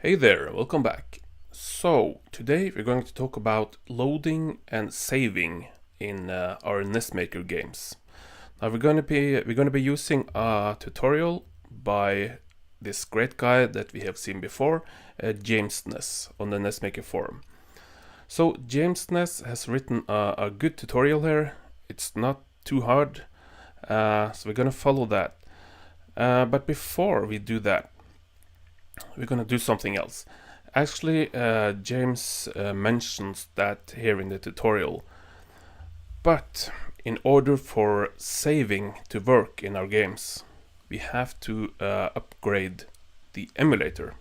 Hey there, welcome back. So today we're going to talk about loading and saving in our NESmaker games. Now we're going to be using a tutorial by this great guy that we have seen before, James Ness, on the NESmaker forum. So James Ness has written a good tutorial here. It's not too hard, so we're going to follow that. But before we do that, we're going to do something else. Actually, James mentions that here in the tutorial. But in order for saving to work in our games, we have to upgrade the emulator,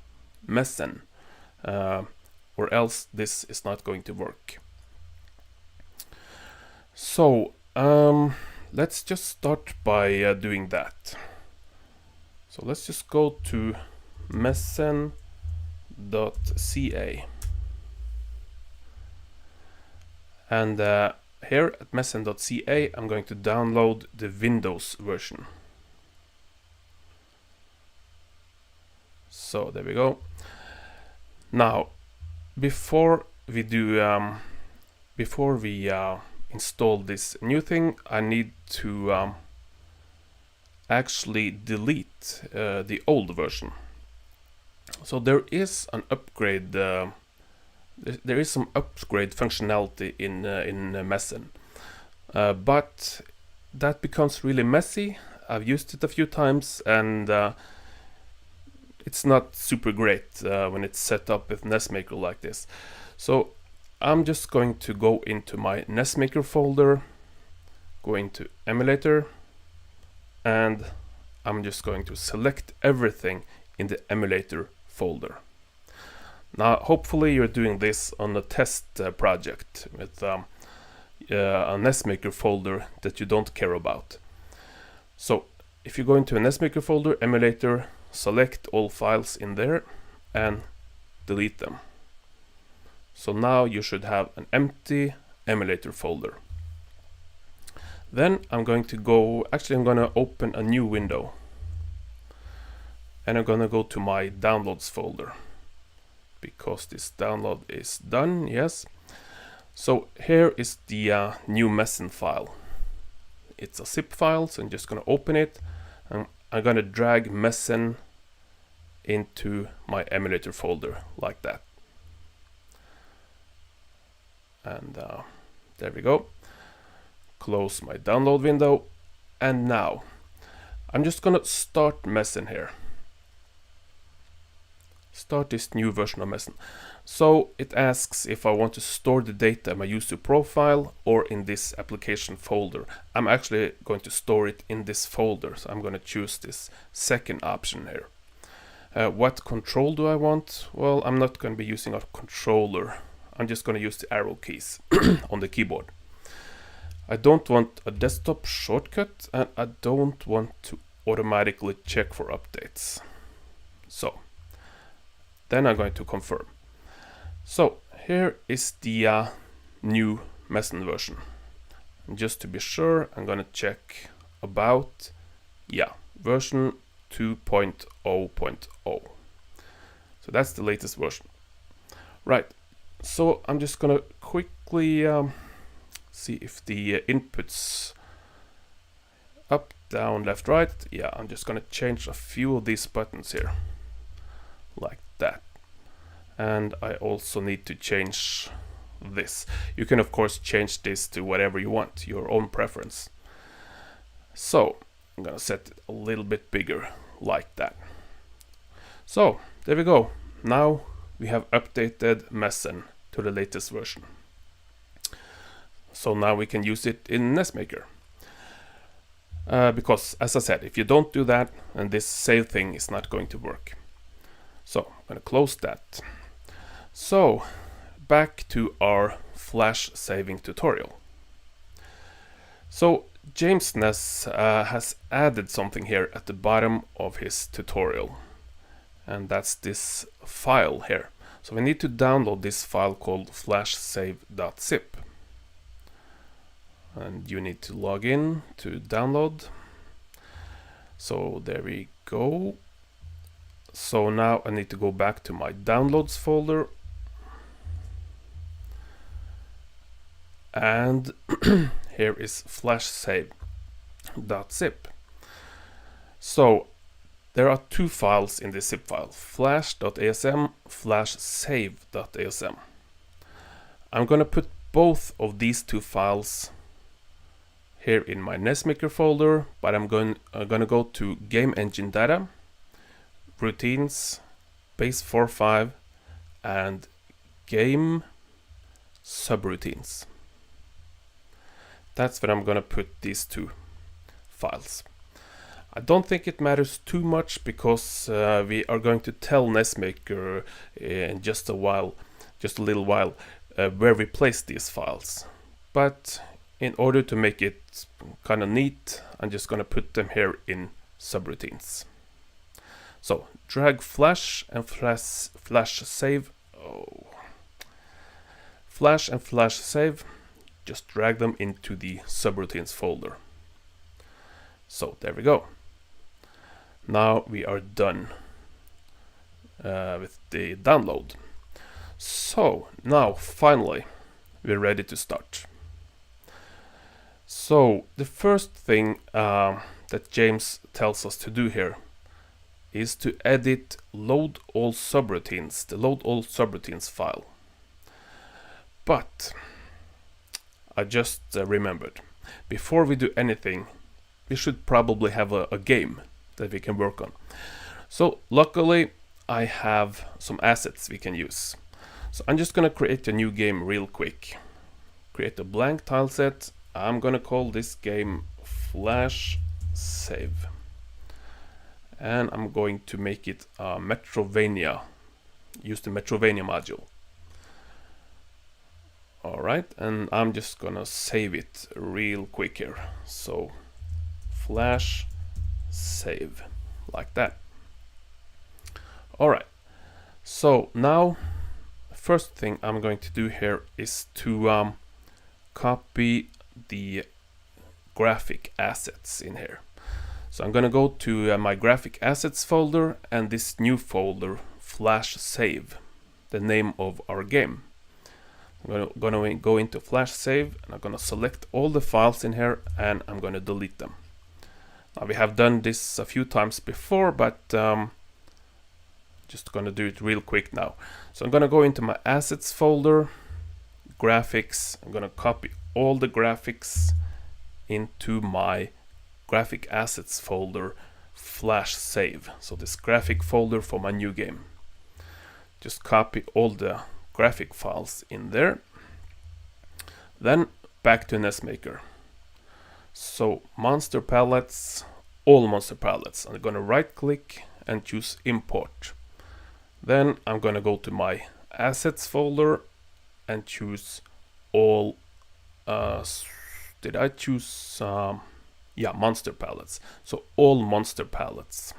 Mesen, or else this is not going to work. So let's just start by doing that. So let's just go to Mesen.ca, and here at Mesen.ca I'm going to download the Windows version. So there we go. Now before we install this new thing, I need to actually delete the old version. So there is an upgrade. There is some upgrade functionality in Mesen, but that becomes really messy. I've used it a few times, and it's not super great when it's set up with NESmaker like this. So I'm just going to go into my NESmaker folder, go into Emulator, and I'm just going to select everything in the Emulator folder. Now hopefully you're doing this on a test project with a NESmaker folder that you don't care about. So if you go into a NESmaker folder, Emulator, select all files in there and delete them. So now you should have an empty Emulator folder. Then I'm going to open a new window, and I'm going to go to my downloads folder because this download is done. Yes. So here is the new Mesen file. It's a zip file, so I'm just going to open it, and I'm going to drag Mesen into my emulator folder like that. And there we go. Close my download window, and now I'm just gonna start Mesen here. Start this new version of Mesen. So it asks if I want to store the data in my user profile or in this application folder. I'm actually going to store it in this folder, so I'm going to choose this second option here. What control do I want? Well, I'm not going to be using a controller. I'm just going to use the arrow keys on the keyboard. I don't want a desktop shortcut, and I don't want to automatically check for updates. So then I'm going to confirm. So here is the new Mesen version. And just to be sure, I'm going to check about, version 2.0.0. So that's the latest version. Right, so I'm just going to quickly see if the inputs up, down, left, right. Yeah, I'm just going to change a few of these buttons here, like that. And I also need to change this. You can of course change this to whatever you want, your own preference. So I'm going to set it a little bit bigger, like that. So there we go. Now we have updated Mesen to the latest version. So now we can use it in NESmaker. Because, as I said, if you don't do that, then this save thing is not going to work. So I'm going to close that. So back to our Flash saving tutorial. So James Ness has added something here at the bottom of his tutorial, and that's this file here. So we need to download this file called FlashSave.zip. And you need to log in to download. So there we go. So now I need to go back to my downloads folder, and here is FlashSave.zip. So there are two files in this zip file, Flash.asm, FlashSave.asm. I'm gonna put both of these two files here in my NESmaker folder, but I'm gonna go to Game Engine Data, Routines, Base 4.5, and Game Subroutines. That's where I'm gonna put these two files. I don't think it matters too much because we are going to tell NESmaker in just a little while, where we place these files. But in order to make it kind of neat, I'm just gonna put them here in subroutines. So drag Flash and FlashSave. Flash and FlashSave. Just drag them into the subroutines folder. So there we go. Now we are done with the download. So now finally we're ready to start. So the first thing that James tells us to do here is to edit LoadAllSubroutines, the LoadAllSubroutines file. But I just remembered, before we do anything, we should probably have a game that we can work on. So luckily I have some assets we can use. So I'm just gonna create a new game real quick. Create a blank tile set. I'm gonna call this game FlashSave. And I'm going to make it Metrovania. Use the Metrovania module. Alright, and I'm just gonna save it real quick here. So Flash Save, like that. Alright, so now first thing I'm going to do here is to copy the graphic assets in here. So I'm gonna go to my graphic assets folder and this new folder, FlashSave, the name of our game. I'm gonna go into FlashSave and I'm gonna select all the files in here and I'm gonna delete them. Now we have done this a few times before, but just gonna do it real quick now. So I'm gonna go into my assets folder, graphics. I'm gonna copy all the graphics into my graphic assets folder, FlashSave. So this graphic folder for my new game. Just copy all the graphic files in there. Then back to NESmaker. So monster palettes, all monster palettes. I'm gonna right click and choose import. Then I'm gonna go to my assets folder and choose all, did I choose, yeah, monster palettes. So all monster palettes.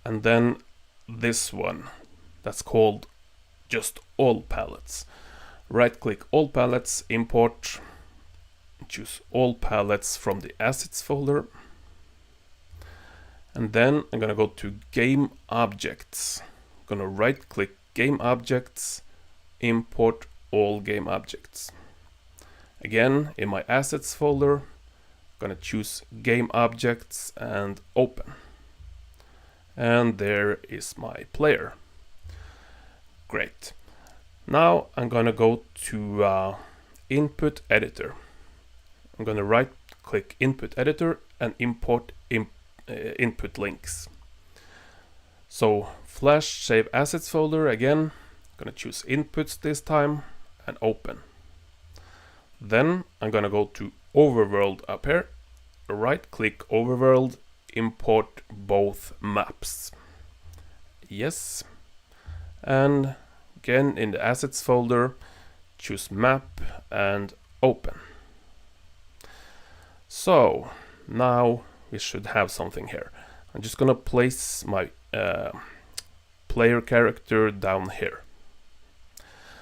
And then this one, that's called just all palettes. Right click all palettes, import, choose all palettes from the assets folder. And then I'm gonna go to game objects. I'm gonna right click game objects, import all game objects. Again, in my assets folder, I'm gonna choose game objects and open. And there is my player. Great. Now I'm gonna go to input editor. I'm gonna right click input editor and import input links. So FlashSave assets folder again, I'm gonna choose inputs this time and open. Then I'm gonna go to overworld up here, right click overworld, import both maps. Yes. And again in the assets folder, choose map and open. So now we should have something here. I'm just gonna place my player character down here.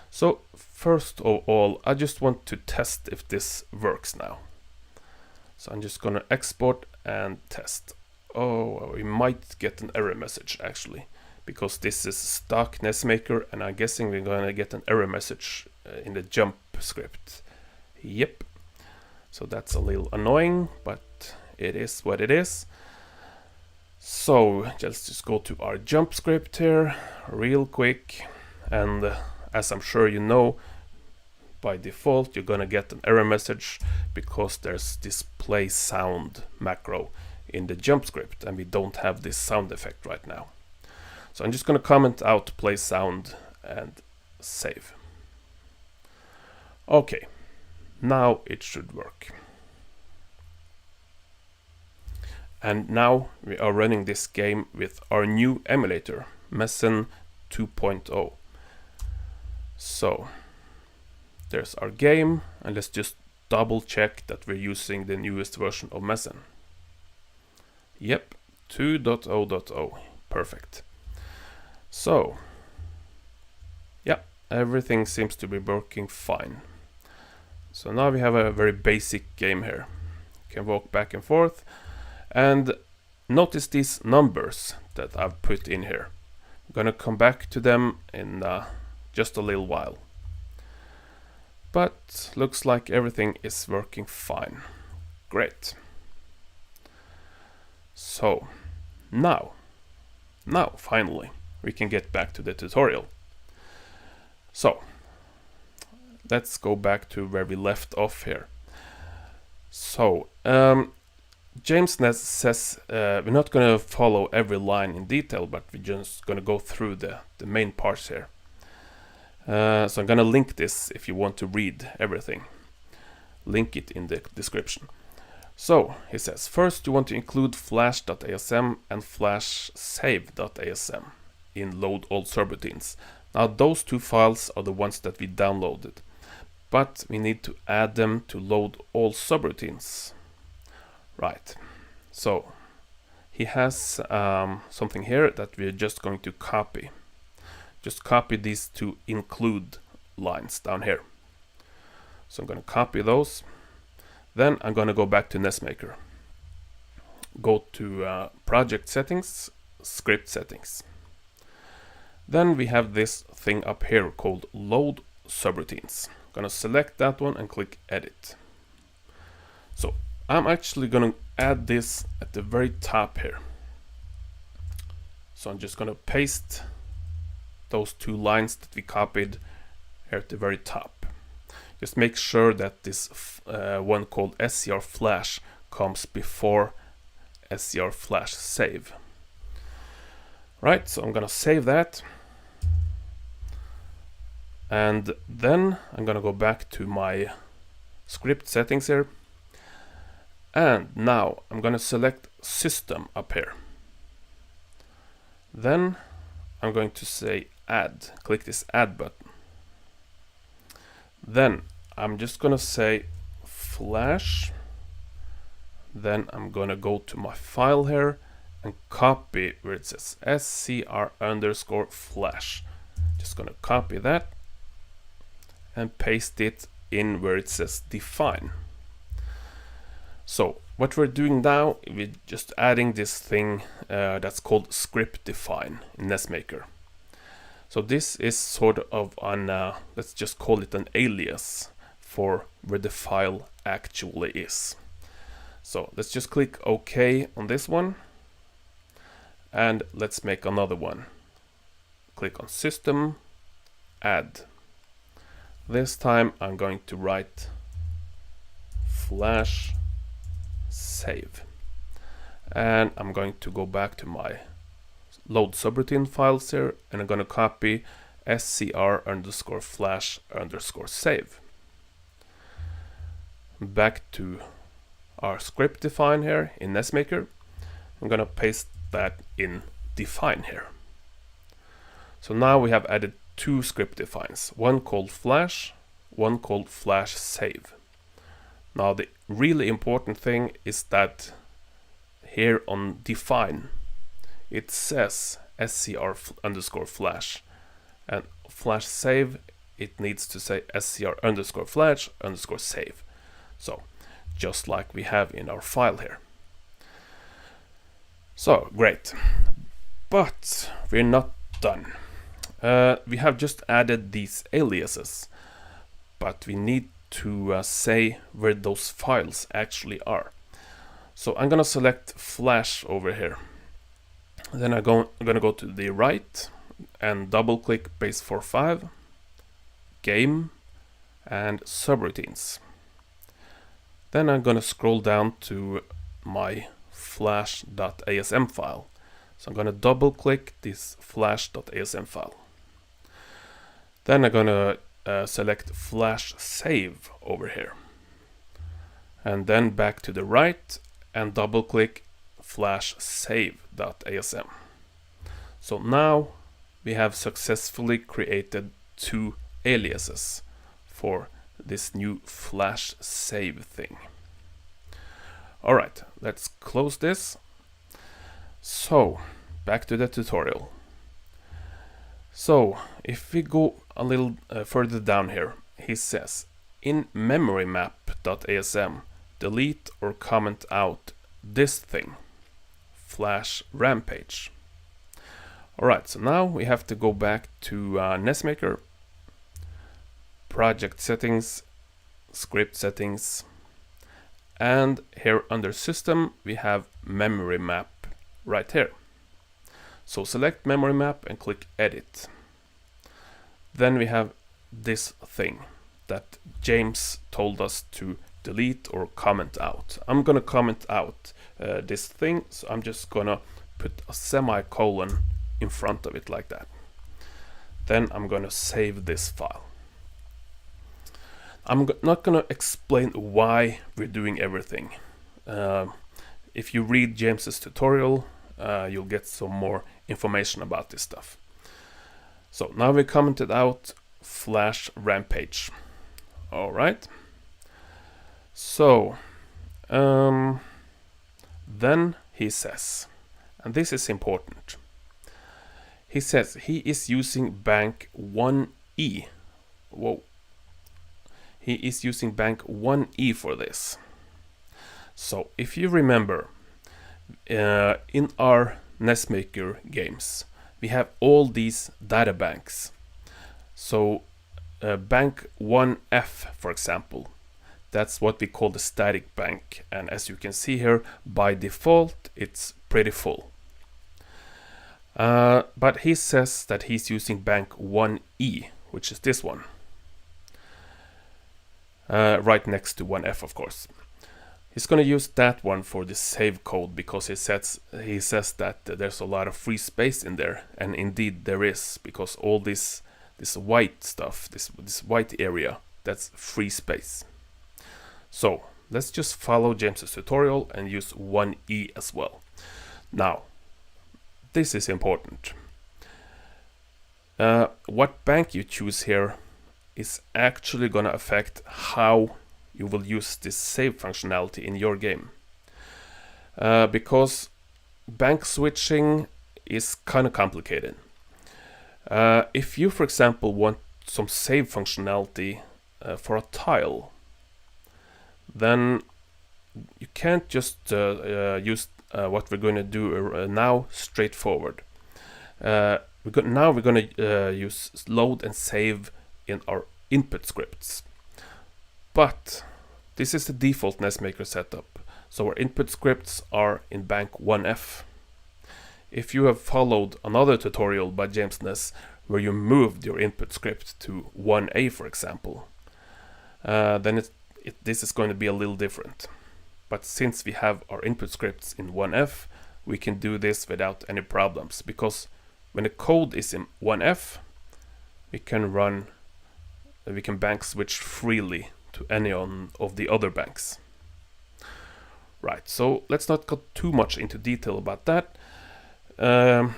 So first of all, I just want to test if this works now. So I'm just gonna export and test. oh, we might get an error message actually, because this is stock NESmaker, and I'm guessing we're gonna get an error message in the jump script. Yep. So that's a little annoying, but it is what it is. So let's just go to our jump script here real quick, and as I'm sure you know, by default you're gonna get an error message because there's this play sound macro in the jump script, and we don't have this sound effect right now. So I'm just gonna comment out play sound and save. Okay, now it should work. And now we are running this game with our new emulator, Mesen 2.0. So there's our game, and let's just double check that we're using the newest version of Mesen. Yep, 2.0.0, perfect. So yeah, everything seems to be working fine. So now we have a very basic game here. You can walk back and forth, and notice these numbers that I've put in here. I'm gonna come back to them in just a little while. But looks like everything is working fine. Great. So now finally we can get back to the tutorial. So let's go back to where we left off here. So James Ness says we're not going to follow every line in detail, but we're just going to go through the main parts here. So I'm going to link this if you want to read everything. Link it in the description. So he says, first you want to include Flash.asm and FlashSave.asm in LoadAllSubroutines. Now those two files are the ones that we downloaded, but we need to add them to LoadAllSubroutines. Right, so he has something here that we're just going to copy. Just copy these two include lines down here. So I'm going to copy those. Then I'm going to go back to NESmaker. Go to project settings, script settings. Then we have this thing up here called LoadAllSubroutines. I'm going to select that one and click edit. So I'm actually going to add this at the very top here. So I'm just going to paste those two lines that we copied here at the very top. Just make sure that this one called SCR Flash comes before SCR Flash Save. Right, so I'm gonna save that. And then I'm gonna go back to my script settings here. And now I'm gonna select System up here. Then I'm going to say Add. Click this Add button. Then I'm just gonna say Flash. Then I'm gonna go to my file here and copy where it says SCR_Flash. Just gonna copy that and paste it in where it says define. So what we're doing now, we're just adding this thing that's called script define in NESmaker. So this is sort of an, let's just call it an alias for where the file actually is. So let's just click OK on this one. And let's make another one. Click on System, Add. This time I'm going to write Flash Save. And I'm going to go back to my load subroutine files here, and I'm going to copy SCR_Flash_save. Back to our script define here in NESmaker. I'm going to paste that in define here. So now we have added two script defines, one called Flash, one called Flash Save. Now the really important thing is that here on define it says SCR_Flash, and Flash Save it needs to say SCR_Flash_save. So just like we have in our file here. So great, but we're not done. We have just added these aliases, but we need to say where those files actually are. So I'm gonna select Flash over here. Then I'm gonna go to the right and double click base45, game, and subroutines. Then I'm gonna scroll down to my Flash.asm file. So I'm gonna double click this Flash.asm file. Then I'm gonna select FlashSave over here. And then back to the right and double click FlashSave.asm. So now we have successfully created 2 aliases for this new FlashSave thing. Alright, let's close this. So, back to the tutorial. So, if we go a little further down here, he says, in memorymap.asm, delete or comment out this thing, FlashRamPage. Alright, so now we have to go back to NESmaker, project settings, script settings, and here under system we have memory map right here. So select memory map and click edit. Then we have this thing that James told us to delete or comment out. I'm gonna comment out this thing, so I'm just gonna put a semicolon in front of it like that. Then I'm gonna save this file. I'm not gonna explain why we're doing everything. If you read James's tutorial, you'll get some more information about this stuff. So now we commented out FlashRamPage. All right. So then he says, and this is important. He says he is using bank 1E. Whoa. He is using bank 1E for this. So if you remember, in our NESmaker games, we have all these data banks. So bank 1F, for example, that's what we call the static bank. And as you can see here, by default, it's pretty full. But he says that he's using bank 1E, which is this one. Right next to 1F, of course. He's going to use that one for the save code because he says that there's a lot of free space in there, and indeed there is, because all this white stuff, this white area, that's free space. So let's just follow James's tutorial and use 1E as well. Now, this is important. What bank you choose here is actually going to affect how you will use this save functionality in your game. Because bank switching is kind of complicated. If you, for example, want some save functionality for a tile, then you can't just use what we're going to do now straightforward. Now we're going to use load and save in our input scripts. But this is the default NESmaker setup, so our input scripts are in bank 1F. If you have followed another tutorial by James Ness where you moved your input script to 1A, for example, then this is going to be a little different. But since we have our input scripts in 1F, we can do this without any problems, because when the code is in 1F, we can bank switch freely to any of the other banks. Right, so let's not go too much into detail about that. There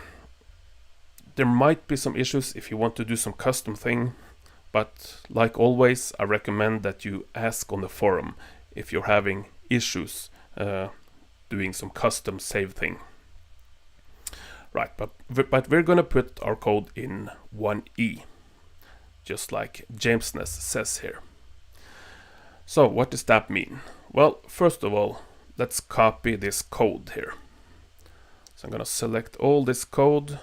might be some issues if you want to do some custom thing, but like always, I recommend that you ask on the forum if you're having issues doing some custom save thing. Right, but we're gonna put our code in 1E, just like James Ness says here. So what does that mean? Well, first of all, let's copy this code here. So I'm gonna select all this code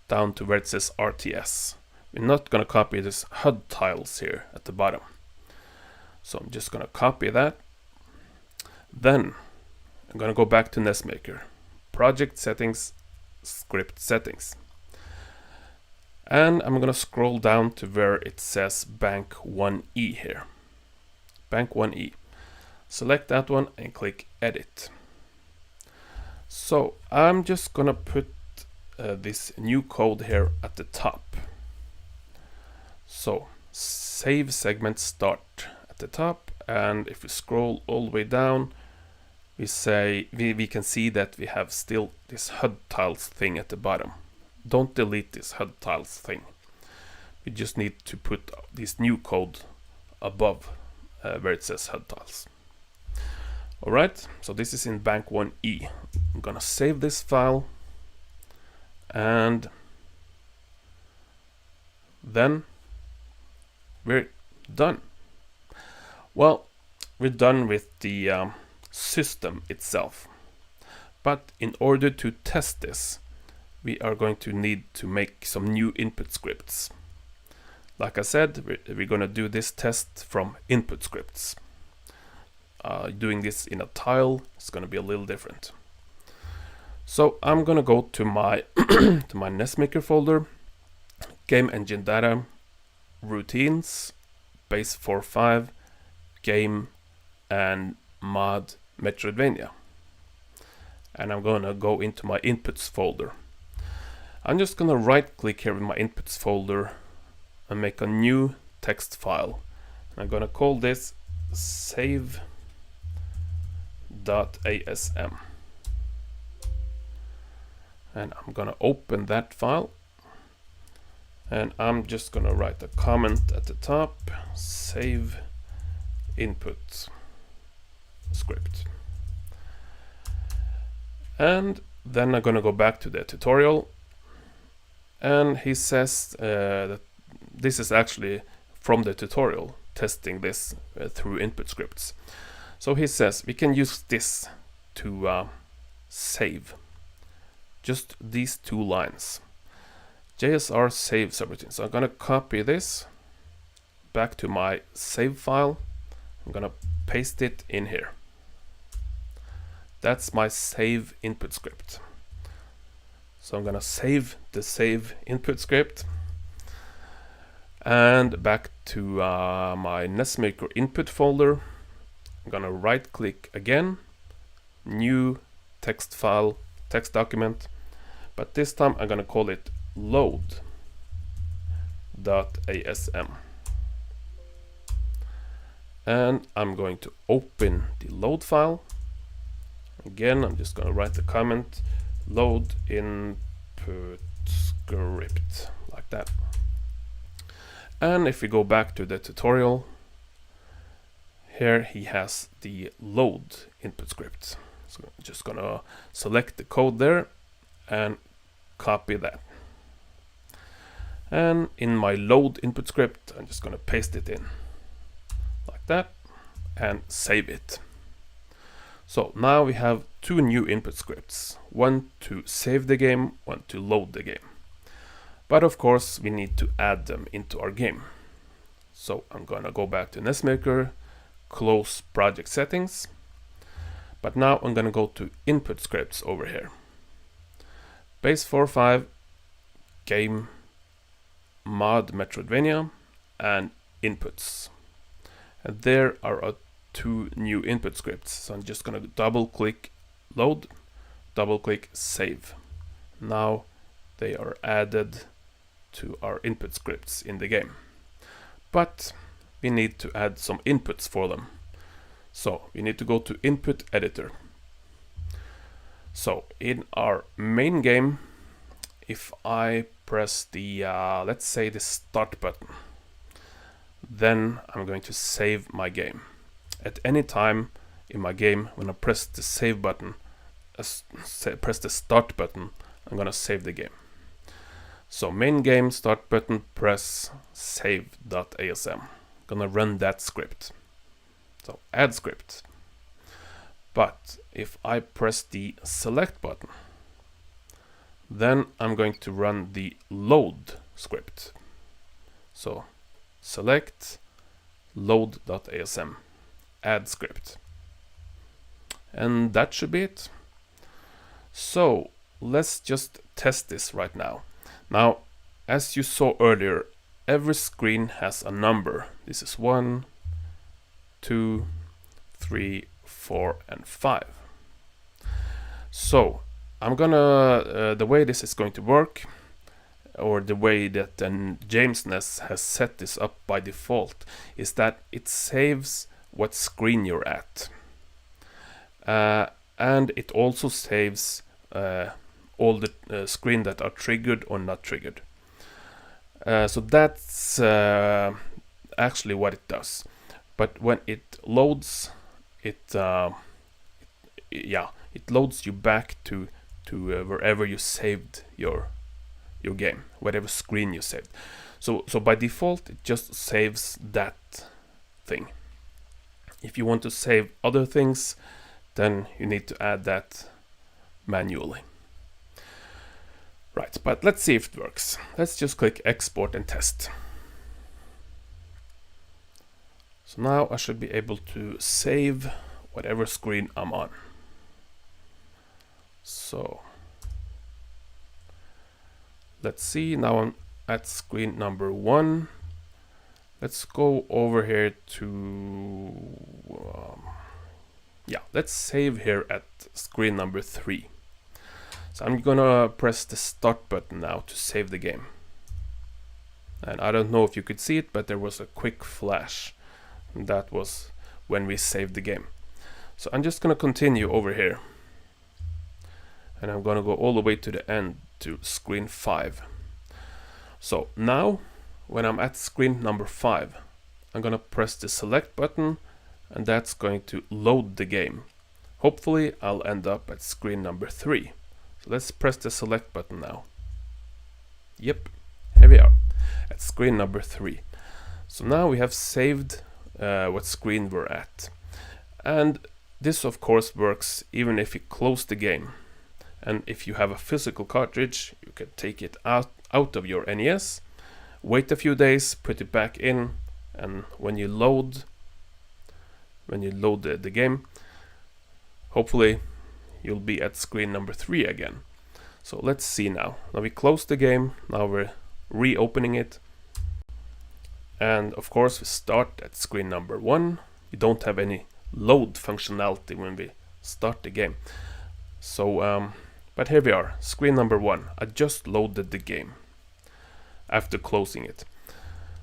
down to where it says RTS. We're not gonna copy this HUD tiles here at the bottom. So I'm just gonna copy that. Then I'm gonna go back to NESmaker, project settings, script settings. And I'm gonna scroll down to where it says bank 1E here. Bank 1E. Select that one and click edit. So I'm just gonna put this new code here at the top. So save segment start at the top, and if we scroll all the way down, we can see that we have still this HUD tiles thing at the bottom. Don't delete this HUD tiles thing. We just need to put this new code above where it says HUD tiles. Alright, so this is in bank 1E. I'm gonna save this file, and then we're done. Well, we're done with the system itself. But in order to test this, we are going to need to make some new input scripts. Like I said, we're going to do this test from input scripts. Doing this in a tile is going to be a little different. So I'm going to go to my to my NESmaker folder, game engine data, routines, base 4.5, game, and mod Metroidvania. And I'm going to go into my inputs folder. I'm just going to right click here in my inputs folder and make a new text file. I'm going to call this save.asm. And I'm going to open that file. And I'm just going to write a comment at the top, save input script. And then I'm going to go back to the tutorial. And he says that this is actually from the tutorial, testing this through input scripts. So he says we can use this to save just these two lines. JSR save subroutine. So I'm going to copy this back to my save file. I'm going to paste it in here. That's my save input script. So I'm going to save the save input script. And back to my NESmaker input folder. I'm going to right click again, new text file, text document. But this time I'm going to call it load.asm. And I'm going to open the load file. Again, I'm just going to write the comment, load input script, like that. And if we go back to the tutorial, here he has the load input script. So I'm just going to select the code there and copy that. And in my load input script, I'm just going to paste it in like that and save it. So now we have two new input scripts, one to save the game, one to load the game. But of course we need to add them into our game. So I'm going to go back to NESmaker, close project settings. But now I'm going to go to input scripts over here. Base 4.5, game, mod Metroidvania, and inputs. And there are two new input scripts. So I'm just going to double click load, double click save. Now they are added to our input scripts in the game. But we need to add some inputs for them. So we need to go to input editor. So in our main game, if I press the, let's say the start button, then I'm going to save my game. At any time in my game, when I press the save button, press the start button, I'm going to save the game. So main game, start button, press save.asm. Gonna run that script. So add script. But if I press the select button, Then I'm going to run the load script. So select load.asm, add script. And that should be it. So let's just test this right now. Now, as you saw earlier, every screen has a number. This is 1, 2, 3, 4, and 5. So I'm gonna, the way this is going to work, or the way that NES has set this up by default, is that it saves what screen you're at. And it also saves all the screen that are triggered or not triggered. So that's actually what it does. But when it loads, it loads you back to wherever you saved your game, whatever screen you saved. So by default, it just saves that thing. If you want to save other things, then you need to add that manually. Right, but let's see if it works. Let's just click export and test. So now I should be able to save whatever screen I'm on. So let's see, now I'm at screen number 1. Let's go over here to let's save here at screen number 3. So I'm gonna press the start button now to save the game. And I don't know if you could see it, but there was a quick flash. And that was when we saved the game. So I'm just gonna continue over here. And I'm gonna go all the way to the end to screen 5. So now, when I'm at screen number 5, I'm gonna press the select button, and that's going to load the game. Hopefully I'll end up at screen number 3. So let's press the select button now. Yep, here we are at screen number 3. So now we have saved what screen we're at. And this of course works even if you close the game. And if you have a physical cartridge, you can take it out of your NES, wait a few days, put it back in, and when you load the game, hopefully you'll be at screen number 3 again. So let's see now. Now we close the game, now we're reopening it. And of course we start at screen number 1. We don't have any load functionality when we start the game. So, but here we are, screen number 1. I just loaded the game after closing it.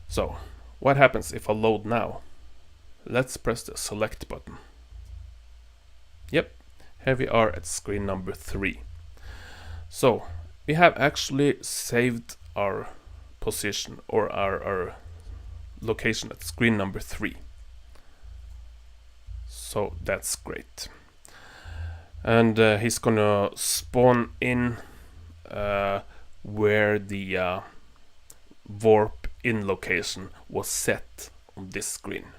So, what happens if I load now? Let's press the select button. Yep, here we are at screen number 3. So, we have actually saved our position or our location at screen number 3. So that's great. And he's gonna spawn in where the warp in location was set on this screen.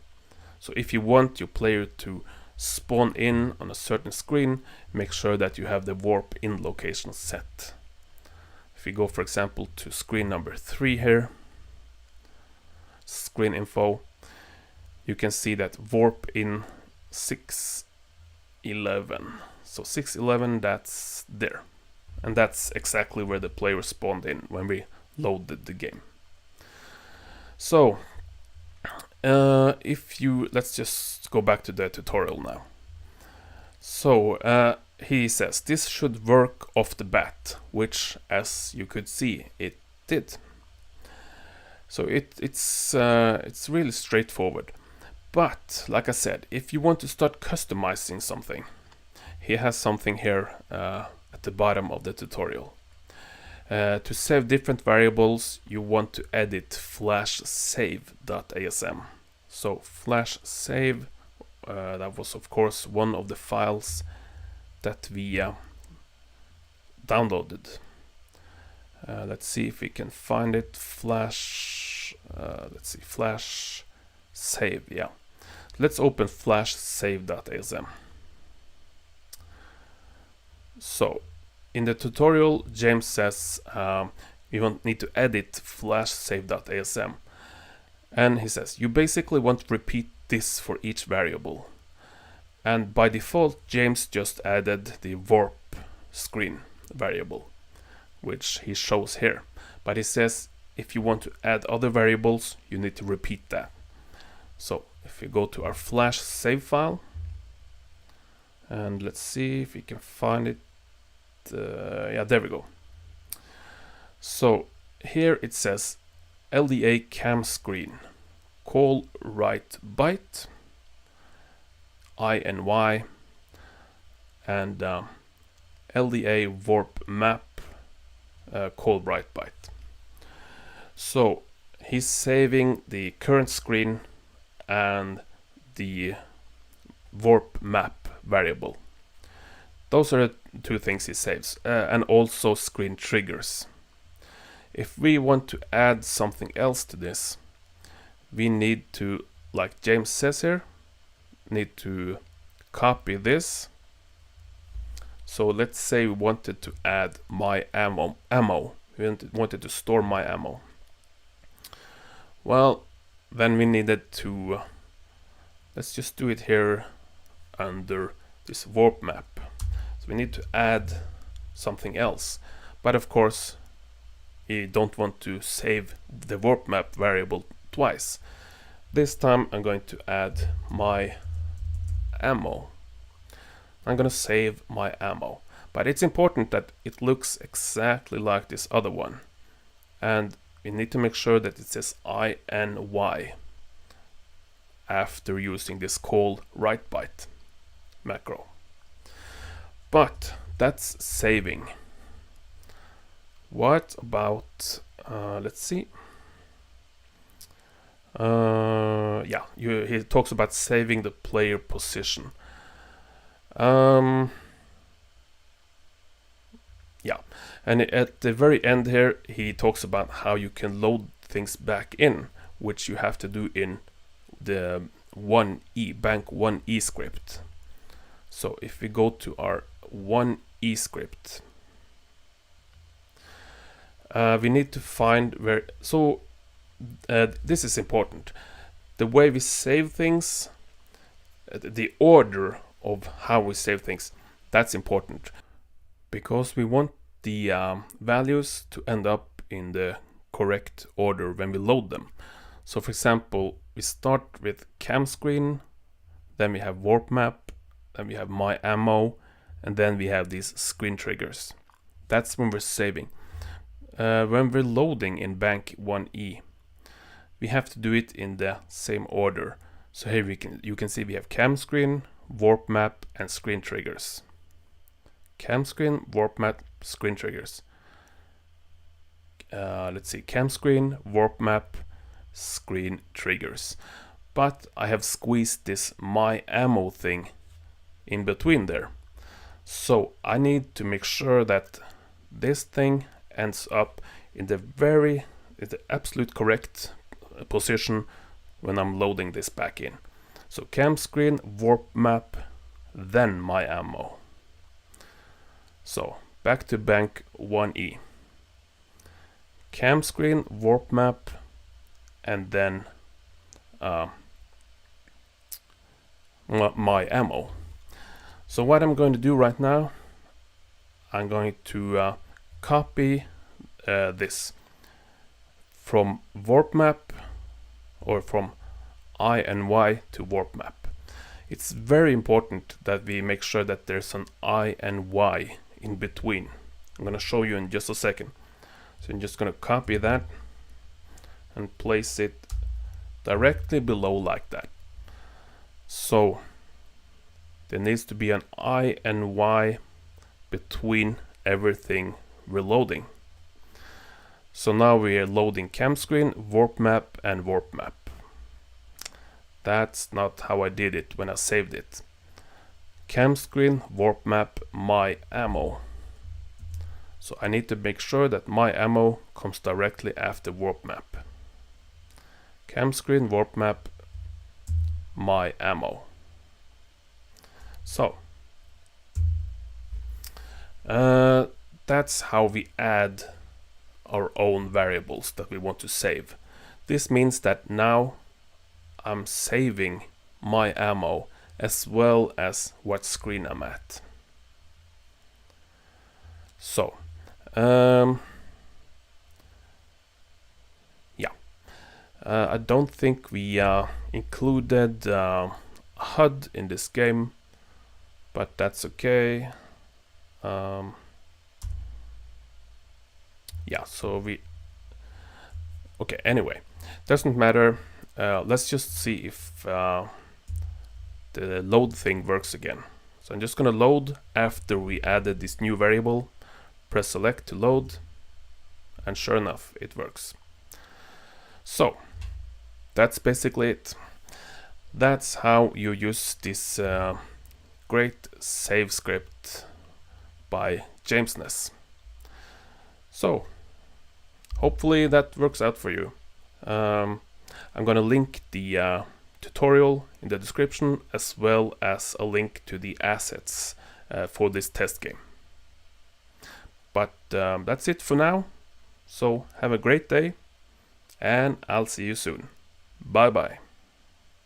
So if you want your player to spawn in on a certain screen, make sure that you have the warp in location set. If we go for example to screen number 3 here, screen info, you can see that warp in 611. So 611, that's there. And that's exactly where the player spawned in when we loaded the game. So let's just go back to the tutorial now. So he says this should work off the bat, which as you could see it did. So it's really straightforward. But like I said, if you want to start customizing something, he has something here at the bottom of the tutorial. To save different variables, you want to edit FlashSave.asm. So FlashSave, that was of course one of the files that we downloaded. Let's see if we can find it. Let's see, FlashSave, yeah. Let's open FlashSave.asm. So in the tutorial, James says we need to edit FlashSave.asm. And he says, you basically want to repeat this for each variable. And by default, James just added the warp screen variable, which he shows here. But he says, if you want to add other variables, you need to repeat that. So if we go to our Flash save file, and let's see if we can find it. Yeah, there we go. So here it says LDA cam screen, call write byte, INY, and LDA warp map, call write byte. So he's saving the current screen and the warp map variable. Those are the two things he saves, and also screen triggers. If we want to add something else to this, we need to, like James says here, need to copy this. So let's say we wanted to add my ammo. We wanted to store my ammo. Well, then we needed to, let's just do it here under this warp map. So we need to add something else. But of course, you don't want to save the warp map variable twice. This time I'm going to add my ammo. I'm going to save my ammo. But it's important that it looks exactly like this other one. And we need to make sure that it says INY after using this call write byte macro. But that's saving. What about, let's see. Yeah, he talks about saving the player position. Yeah, and at the very end here, he talks about how you can load things back in, which you have to do in the bank 1e script. So if we go to our 1e script, we need to find where, so this is important. The way we save things, the order of how we save things, that's important, because we want the values to end up in the correct order when we load them. So for example, we start with cam screen, then we have warp map, then we have my ammo, and then we have these screen triggers. That's when we're saving. When we're loading in bank 1e, we have to do it in the same order. So here you can see we have cam screen, warp map, and screen triggers. Cam screen, warp map, screen triggers. Let's see, cam screen, warp map, screen triggers. But I have squeezed this my ammo thing in between there. So I need to make sure that this thing ends up in the absolute correct position when I'm loading this back in. So cam screen, warp map, then my ammo. So back to bank 1e. Cam screen, warp map, and then my ammo. So what I'm going to do right now, I'm going to copy this from warp map, or from INY to warp map. It's very important that we make sure that there's an INY in between. I'm going to show you in just a second. So I'm just going to copy that and place it directly below like that. So there needs to be an INY between everything we're loading. So now we are loading cam screen, warp map, and warp map. That's not how I did it when I saved it. Cam screen, warp map, my ammo. So I need to make sure that my ammo comes directly after warp map. Cam screen, warp map, my ammo. So that's how we add our own variables that we want to save. This means that now I'm saving my ammo as well as what screen I'm at. So, I don't think we included HUD in this game, but that's okay. Yeah, so okay, anyway, doesn't matter. Let's just see if the load thing works again. So I'm just gonna load after we added this new variable, press select to load, and sure enough, it works. So that's basically it. That's how you use this great save script by James. So hopefully that works out for you. I'm gonna link the tutorial in the description, as well as a link to the assets for this test game. But that's it for now. So have a great day, and I'll see you soon. Bye bye.